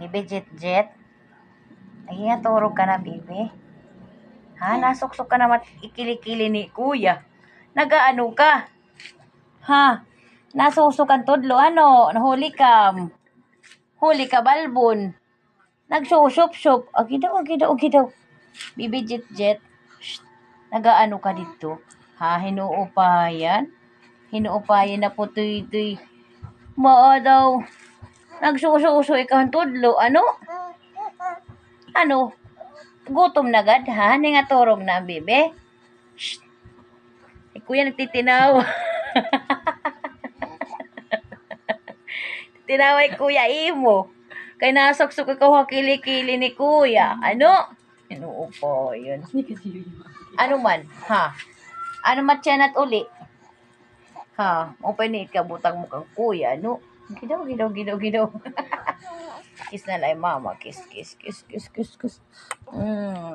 Bibi Jet Jet. Ay nga, turog ka na, bibi. Ha? Nasuksok ka naman ikili-kili ni kuya. Nagaano ka? Ha? Nasusukan tudlo, ano? Huli ka. Huli ka, balbon. Nagsusup-sup. Agidaw. Bibi Jet Jet. Shh. Nagaano ka dito? Ha? Hinuupayan? Hinuupayan na po tuy. Maa daw. Nagsususo ikaw tudlo. Ano? Ano? Gutom na gad, ha? Ni nga turog na, bibi. Shh. Kuya nagtitinaw. Tinaway kuya imo. Kay nasaksok ikaw hakili-kili ni kuya. Ano? Inuupo yun. Ano man? Ha? Ano matyanat uli? Ha? Upay ni ikabutang mo kang kuya. Ano? Gidaw. Kiss na lang mama. Kiss.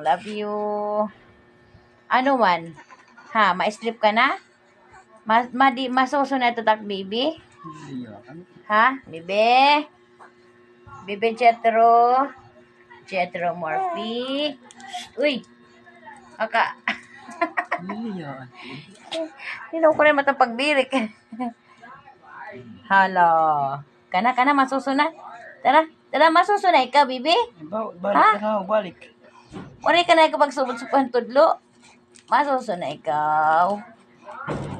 Love you. Ano man? Ha? Ma-sleep ka na? Masusunod ito tak, baby? Ha? Bibi? Bibi Jetro? Jetro Morphy? Uy! Kaka. Hindi ko rin matapagbirik. Hala. Kana, masusunod. Tara, masusunod ka, bibi? Balik. Wari ka na kapag subot-subuhan tudlo. Masusunod ikaw.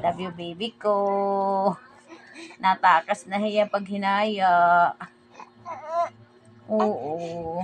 Love you, baby ko. Natakas na hiya pag hinaya. Oo.